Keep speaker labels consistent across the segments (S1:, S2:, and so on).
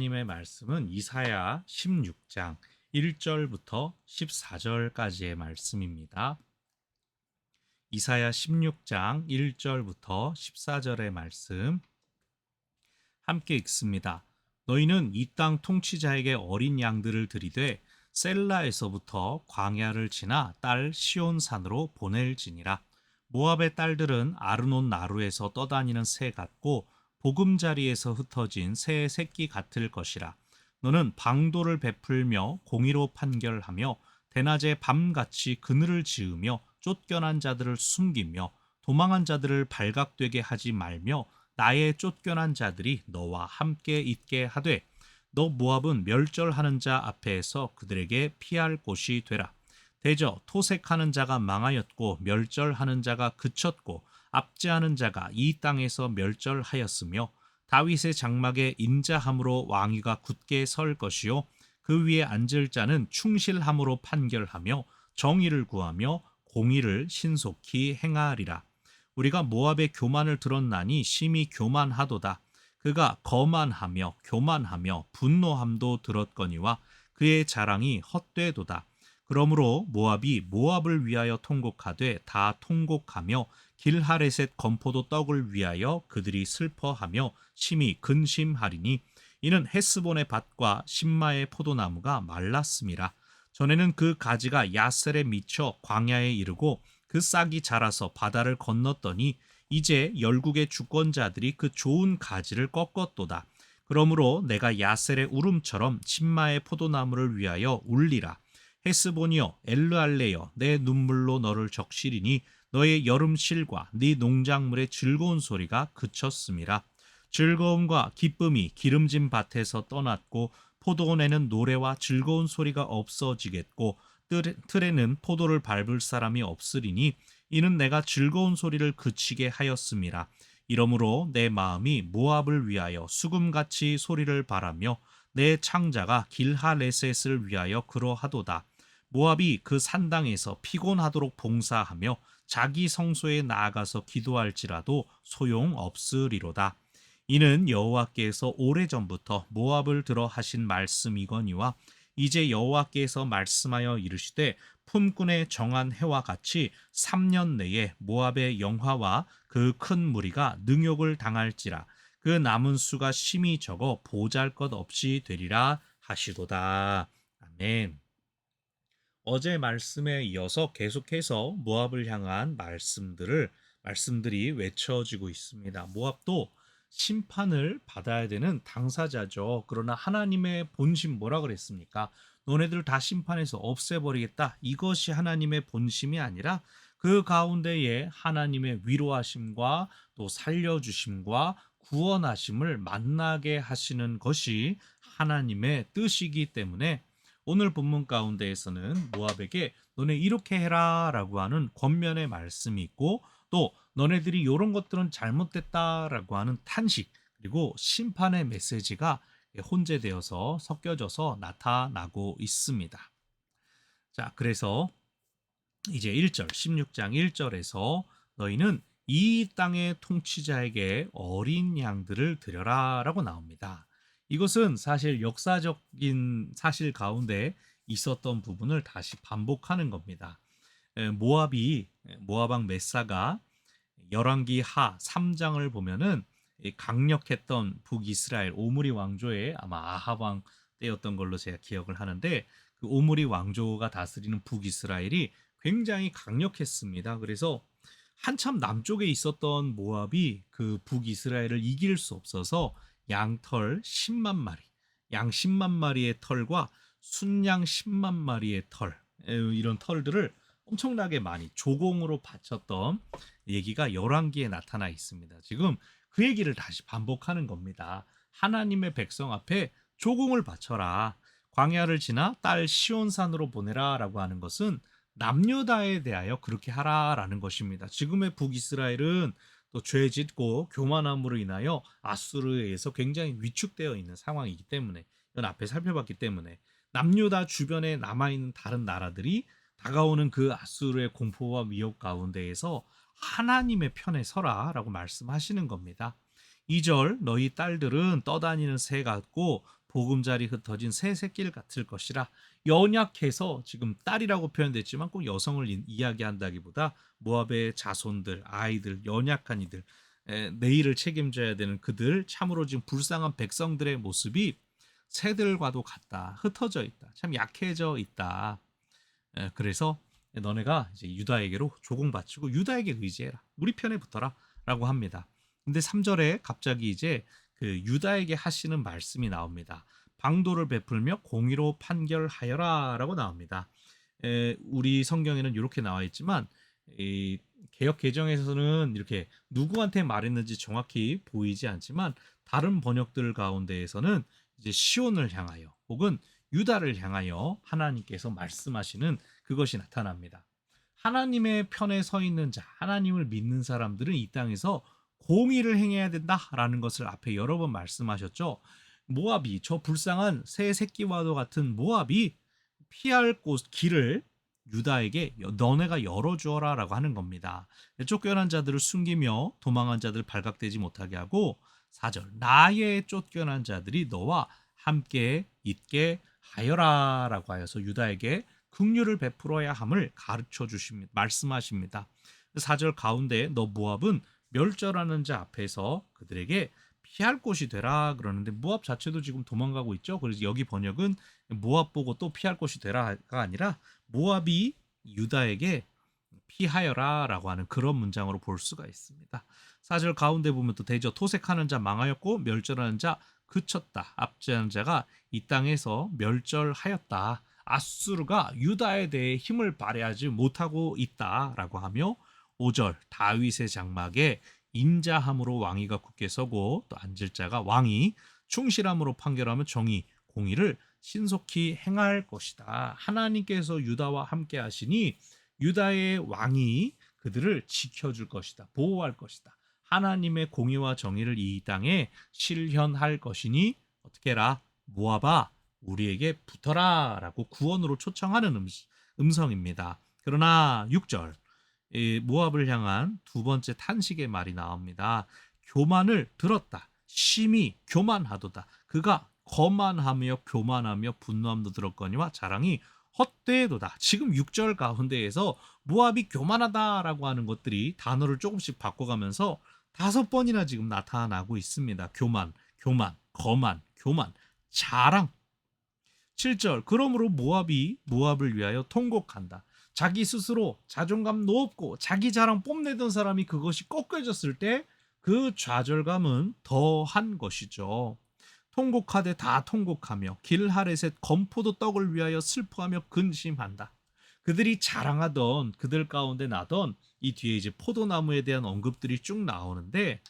S1: 하나님의 말씀은 이사야 16장 1절부터 14절까지의 말씀입니다. 이사야 16장 1절부터 14절의 말씀 함께 읽습니다. 너희는 이 땅 통치자에게 어린 양들을 들이되 셀라에서부터 광야를 지나 딸 시온산으로 보낼지니라. 모압의 딸들은 아르논 나루에서 떠다니는 새 같고 보금자리에서 흩어진 새의 새끼 같을 것이라. 너는 방도를 베풀며 공의로 판결하며 대낮에 밤같이 그늘을 지으며 쫓겨난 자들을 숨기며 도망한 자들을 발각되게 하지 말며 나의 쫓겨난 자들이 너와 함께 있게 하되 너 모압은 멸절하는 자 앞에서 그들에게 피할 곳이 되라. 대저 토색하는 자가 망하였고 멸절하는 자가 그쳤고 압제하는 자가 이 땅에서 멸절하였으며 다윗의 장막에 인자함으로 왕위가 굳게 설 것이요 그 위에 앉을 자는 충실함으로 판결하며 정의를 구하며 공의를 신속히 행하리라. 우리가 모압의 교만을 들었나니 심히 교만하도다. 그가 거만하며 교만하며 분노함도 들었거니와 그의 자랑이 헛되도다. 그러므로 모압이 모압을 위하여 통곡하되 다 통곡하며 길하레셋 건포도 떡을 위하여 그들이 슬퍼하며 심히 근심하리니 이는 헤스본의 밭과 신마의 포도나무가 말랐음이라. 전에는 그 가지가 야셀에 미쳐 광야에 이르고 그 싹이 자라서 바다를 건넜더니 이제 열국의 주권자들이 그 좋은 가지를 꺾었도다. 그러므로 내가 야셀의 울음처럼 신마의 포도나무를 위하여 울리라. 헤스본이여 엘르알레여 내 눈물로 너를 적시리니 너의 여름실과 네 농작물의 즐거운 소리가 그쳤음이라. 즐거움과 기쁨이 기름진 밭에서 떠났고 포도원에는 노래와 즐거운 소리가 없어지겠고 틀에는 포도를 밟을 사람이 없으리니 이는 내가 즐거운 소리를 그치게 하였음이라. 이러므로 내 마음이 모압을 위하여 수금같이 소리를 바라며 내 창자가 길하레셋을 위하여 그러하도다. 모압이 그 산당에서 피곤하도록 봉사하며 자기 성소에 나아가서 기도할지라도 소용없으리로다. 이는 여호와께서 오래전부터 모압을 들어 하신 말씀이거니와 이제 여호와께서 말씀하여 이르시되 품꾼의 정한 해와 같이 3년 내에 모압의 영화와 그 큰 무리가 능욕을 당할지라. 그 남은 수가 심히 적어 보잘것없이 되리라 하시도다. 아멘. 어제 말씀에 이어서 계속해서 모압을 향한 말씀들이 외쳐지고 있습니다. 모압도 심판을 받아야 되는 당사자죠. 그러나 하나님의 본심 뭐라 그랬습니까? 너네들 다 심판해서 없애버리겠다. 이것이 하나님의 본심이 아니라 그 가운데에 하나님의 위로하심과 또 살려주심과 구원하심을 만나게 하시는 것이 하나님의 뜻이기 때문에 오늘 본문 가운데에서는 모압에게 너네 이렇게 해라라고 하는 권면의 말씀이 있고 또 너네들이 이런 것들은 잘못됐다라고 하는 탄식 그리고 심판의 메시지가 혼재되어서 섞여져서 나타나고 있습니다. 자, 그래서 이제 1절 16장 1절에서 너희는 이 땅의 통치자에게 어린 양들을 드려라라고 나옵니다. 이것은 사실 역사적인 사실 가운데 있었던 부분을 다시 반복하는 겁니다. 모압 왕 메사가 열왕기 하 3장을 보면은 강력했던 북이스라엘 오므리 왕조의 아마 아합 왕 때였던 걸로 제가 기억을 하는데 그 오므리 왕조가 다스리는 북이스라엘이 굉장히 강력했습니다. 그래서 한참 남쪽에 있었던 모압이 그 북이스라엘을 이길 수 없어서 양털 10만 마리, 양 10만 마리의 털과 순양 10만 마리의 털, 이런 털들을 엄청나게 많이 조공으로 바쳤던 얘기가 열왕기에 나타나 있습니다. 지금 그 얘기를 다시 반복하는 겁니다. 하나님의 백성 앞에 조공을 바쳐라. 광야를 지나 딸 시온산으로 보내라라고 하는 것은 남유다에 대하여 그렇게 하라라는 것입니다. 지금의 북이스라엘은 또 죄 짓고 교만함으로 인하여 아수르에 의해서 굉장히 위축되어 있는 상황이기 때문에 이건 앞에 살펴봤기 때문에 남유다 주변에 남아있는 다른 나라들이 다가오는 그 아수르의 공포와 위협 가운데에서 하나님의 편에 서라라고 말씀하시는 겁니다. 2절 너희 딸들은 떠다니는 새 같고 보금자리 흩어진 새 새끼를 같을 것이라. 연약해서 지금 딸이라고 표현됐지만 꼭 여성을 이야기한다기보다 모압의 자손들, 아이들, 연약한 이들, 내일을 책임져야 되는 그들, 참으로 지금 불쌍한 백성들의 모습이 새들과도 같다. 흩어져 있다. 참 약해져 있다. 그래서 너네가 이제 유다에게로 조공 바치고 유다에게 의지해라. 우리 편에 붙어라라고 합니다. 근데 3절에 갑자기 이제 그 유다에게 하시는 말씀이 나옵니다. 방도를 베풀며 공의로 판결하여라라고 나옵니다. 우리 성경에는 이렇게 나와 있지만 이 개역 개정에서는 이렇게 누구한테 말했는지 정확히 보이지 않지만 다른 번역들 가운데에서는 이제 시온을 향하여 혹은 유다를 향하여 하나님께서 말씀하시는 그것이 나타납니다. 하나님의 편에 서 있는 자, 하나님을 믿는 사람들은 이 땅에서 공의를 행해야 된다라는 것을 앞에 여러 번 말씀하셨죠. 모압이, 저 불쌍한 새 새끼와도 같은 모압이 피할 길을 유다에게 너네가 열어주어라라고 하는 겁니다. 쫓겨난 자들을 숨기며 도망한 자들 발각되지 못하게 하고 4절 나의 쫓겨난 자들이 너와 함께 있게 하여라라고 하여서 유다에게 긍휼을 베풀어야 함을 가르쳐 주십니다. 말씀하십니다. 4절 가운데 너 모압은 멸절하는 자 앞에서 그들에게 피할 곳이 되라 그러는데 모압 자체도 지금 도망가고 있죠. 그래서 여기 번역은 모압 보고 또 피할 곳이 되라가 아니라 모압이 유다에게 피하여라라고 하는 그런 문장으로 볼 수가 있습니다. 4절 가운데 보면 또 대저 토색하는 자 망하였고 멸절하는 자 그쳤다. 압제하는 자가 이 땅에서 멸절하였다. 아수르가 유다에 대해 힘을 발휘하지 못하고 있다라고 하며 5절 다윗의 장막에 인자함으로 왕위가 굳게 서고 또 앉을 자가 왕이 충실함으로 판결하면 정의 공의를 신속히 행할 것이다. 하나님께서 유다와 함께 하시니 유다의 왕이 그들을 지켜줄 것이다. 보호할 것이다. 하나님의 공의와 정의를 이 땅에 실현할 것이니 어떻게 해라? 모압아 우리에게 붙어라 라고 구원으로 초청하는 음성입니다. 그러나 6절 모압을 향한 두 번째 탄식의 말이 나옵니다. 교만을 들었다. 심히 교만하도다. 그가 거만하며 교만하며 분노함도 들었거니와 자랑이 헛되도다. 지금 6절 가운데에서 모압이 교만하다라고 하는 것들이 단어를 조금씩 바꿔가면서 5번이나 지금 나타나고 있습니다. 교만, 교만, 거만, 교만, 자랑. 7절 그러므로 모압이 모압을 위하여 통곡한다. 자기 스스로 자존감 높고 자기 자랑 뽐내던 사람이 그것이 꺾여졌을 때 그 좌절감은 더한 것이죠. 통곡하되 다 통곡하며 길하레셋 건포도 떡을 위하여 슬퍼하며 근심한다. 그들이 자랑하던 그들 가운데 나던 이 뒤에 이제 포도나무에 대한 언급들이 쭉 나오는데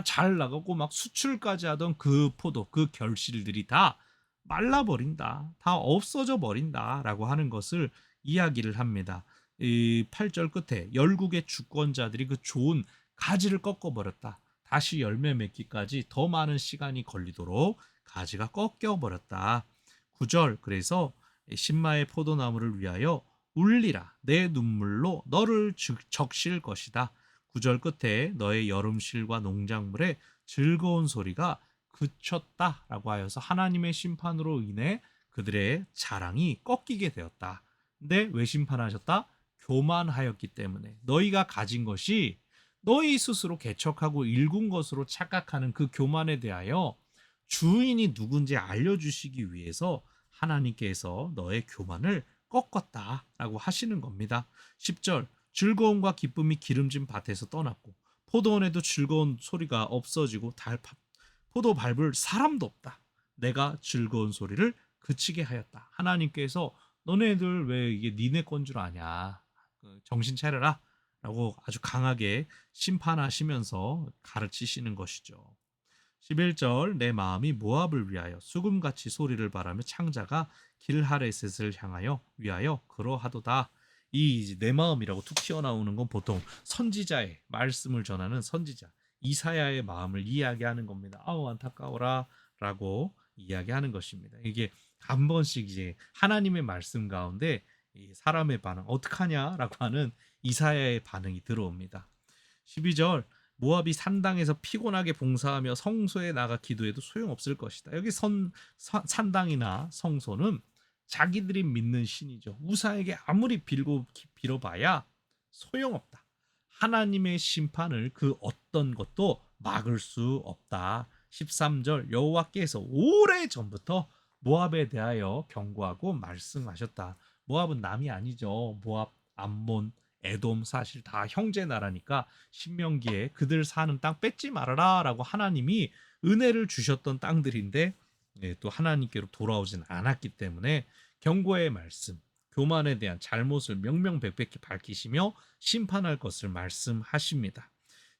S1: 잘 나가고 막 수출까지 하던 그 포도 그 결실들이 다 말라버린다. 다 없어져 버린다라고 하는 것을 이야기를 합니다. 이 8절 끝에 열국의 주권자들이 그 좋은 가지를 꺾어버렸다. 다시 열매 맺기까지 더 많은 시간이 걸리도록 가지가 꺾여버렸다. 9절 그래서 신마의 포도나무를 위하여 울리라. 내 눈물로 너를 적실 것이다. 9절 끝에 너의 여름실과 농작물의 즐거운 소리가 그쳤다라고 하여서 하나님의 심판으로 인해 그들의 자랑이 꺾이게 되었다. 근데 왜 심판하셨다? 교만하였기 때문에 너희가 가진 것이 너희 스스로 개척하고 일군 것으로 착각하는 그 교만에 대하여 주인이 누군지 알려주시기 위해서 하나님께서 너의 교만을 꺾었다라고 하시는 겁니다. 10절 즐거움과 기쁨이 기름진 밭에서 떠났고 포도원에도 즐거운 소리가 없어지고 포도 밟을 사람도 없다. 내가 즐거운 소리를 그치게 하였다. 하나님께서 너네들 왜 이게 니네 건 줄 아냐. 정신 차려라. 라고 아주 강하게 심판하시면서 가르치시는 것이죠. 11절 내 마음이 모압을 위하여 수금같이 소리를 바라며 창자가 길하레셋을 향하여 위하여 그러하도다. 이 내 마음이라고 툭 튀어나오는 건 보통 선지자의 말씀을 전하는 선지자 이사야의 마음을 이야기하는 겁니다. 아우 안타까워라 라고 이야기하는 것입니다. 이게 한 번씩 이제 하나님의 말씀 가운데 사람의 반응 어떡하냐라고 하는 이사야의 반응이 들어옵니다. 12절 모압이 산당에서 피곤하게 봉사하며 성소에 나가 기도해도 소용없을 것이다. 여기 산당이나 성소는 자기들이 믿는 신이죠. 우사에게 아무리 빌어봐야 소용없다. 하나님의 심판을 그 어떤 것도 막을 수 없다. 13절 여호와께서 오래전부터 모압에 대하여 경고하고 말씀하셨다. 모압은 남이 아니죠. 모압, 암몬, 에돔 사실 다 형제 나라니까 신명기에 그들 사는 땅 뺏지 말아라라고 하나님이 은혜를 주셨던 땅들인데 또 하나님께로 돌아오진 않았기 때문에 경고의 말씀, 교만에 대한 잘못을 명명백백히 밝히시며 심판할 것을 말씀하십니다.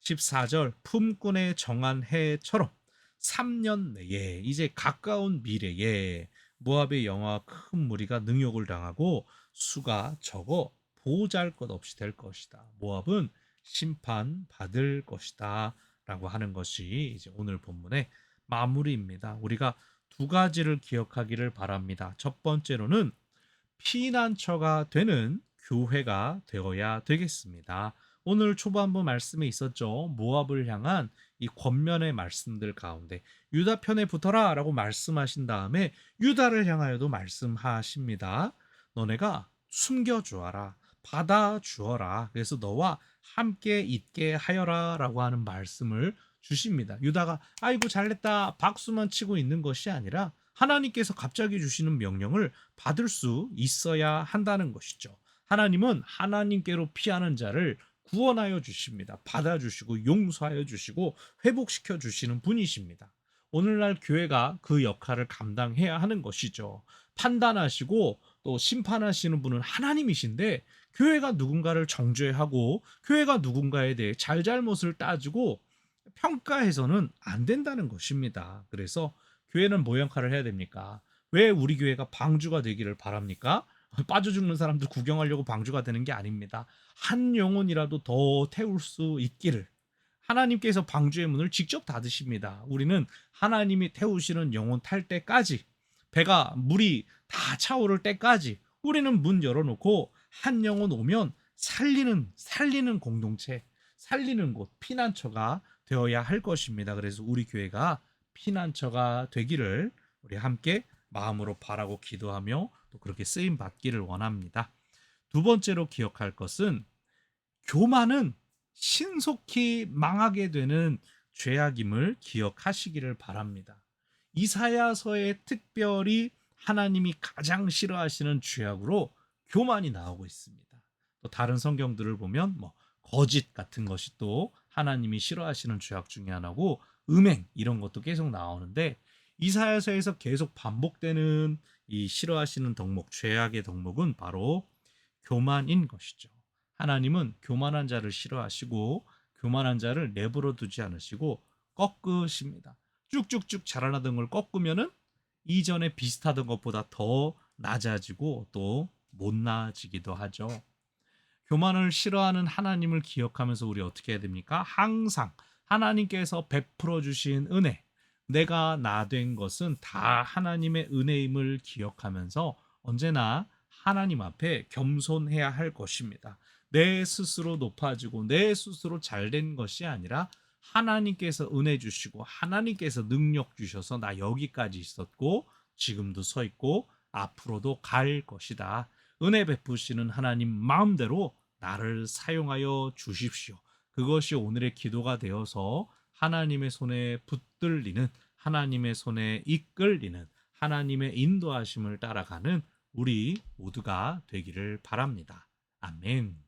S1: 14절 품꾼의 정한 해처럼 3년 내에 이제 가까운 미래에 모압의 영화와 큰 무리가 능욕을 당하고 수가 적어 보잘것없이 될 것이다. 모압은 심판받을 것이다 라고 하는 것이 이제 오늘 본문의 마무리입니다. 우리가 두 가지를 기억하기를 바랍니다. 첫 번째로는 피난처가 되는 교회가 되어야 되겠습니다. 오늘 초반부 말씀에 있었죠. 모압을 향한 이 권면의 말씀들 가운데 유다 편에 붙어라 라고 말씀하신 다음에 유다를 향하여도 말씀하십니다. 너네가 숨겨주어라. 받아주어라. 그래서 너와 함께 있게 하여라 라고 하는 말씀을 주십니다. 유다가 아이고 잘했다 박수만 치고 있는 것이 아니라 하나님께서 갑자기 주시는 명령을 받을 수 있어야 한다는 것이죠. 하나님은 하나님께로 피하는 자를 구원하여 주십니다. 받아주시고 용서하여 주시고 회복시켜 주시는 분이십니다. 오늘날 교회가 그 역할을 감당해야 하는 것이죠. 판단하시고 또 심판하시는 분은 하나님이신데 교회가 누군가를 정죄하고 교회가 누군가에 대해 잘잘못을 따지고 평가해서는 안 된다는 것입니다. 그래서 교회는 뭐 역할을 해야 됩니까? 왜 우리 교회가 방주가 되기를 바랍니까? 빠져 죽는 사람들 구경하려고 방주가 되는 게 아닙니다. 한 영혼이라도 더 태울 수 있기를 하나님께서 방주의 문을 직접 닫으십니다. 우리는 하나님이 태우시는 영혼 탈 때까지 배가 물이 다 차오를 때까지 우리는 문 열어놓고 한 영혼 오면 살리는 공동체, 살리는 곳, 피난처가 되어야 할 것입니다. 그래서 우리 교회가 피난처가 되기를 우리 함께 마음으로 바라고 기도하며 또 그렇게 쓰임 받기를 원합니다. 두 번째로 기억할 것은 교만은 신속히 망하게 되는 죄악임을 기억하시기를 바랍니다. 이사야서에 특별히 하나님이 가장 싫어하시는 죄악으로 교만이 나오고 있습니다. 또 다른 성경들을 보면 거짓 같은 것이 또 하나님이 싫어하시는 죄악 중에 하나고 음행 이런 것도 계속 나오는데 이사야서에서 계속 반복되는 이 싫어하시는 덕목, 죄악의 덕목은 바로 교만인 것이죠. 하나님은 교만한 자를 싫어하시고 교만한 자를 내버려 두지 않으시고 꺾으십니다. 쭉쭉쭉 자라나던 걸 꺾으면은 이전에 비슷하던 것보다 더 낮아지고 또 못 나아지기도 하죠. 교만을 싫어하는 하나님을 기억하면서 우리 어떻게 해야 됩니까? 항상 하나님께서 베풀어 주신 은혜, 내가 나 된 것은 다 하나님의 은혜임을 기억하면서 언제나 하나님 앞에 겸손해야 할 것입니다. 내 스스로 높아지고 내 스스로 잘된 것이 아니라 하나님께서 은혜 주시고 하나님께서 능력 주셔서 나 여기까지 있었고 지금도 서 있고 앞으로도 갈 것이다. 은혜 베푸시는 하나님 마음대로 나를 사용하여 주십시오. 그것이 오늘의 기도가 되어서 하나님의 손에 붙들리는 하나님의 손에 이끌리는 하나님의 인도하심을 따라가는 우리 모두가 되기를 바랍니다. 아멘.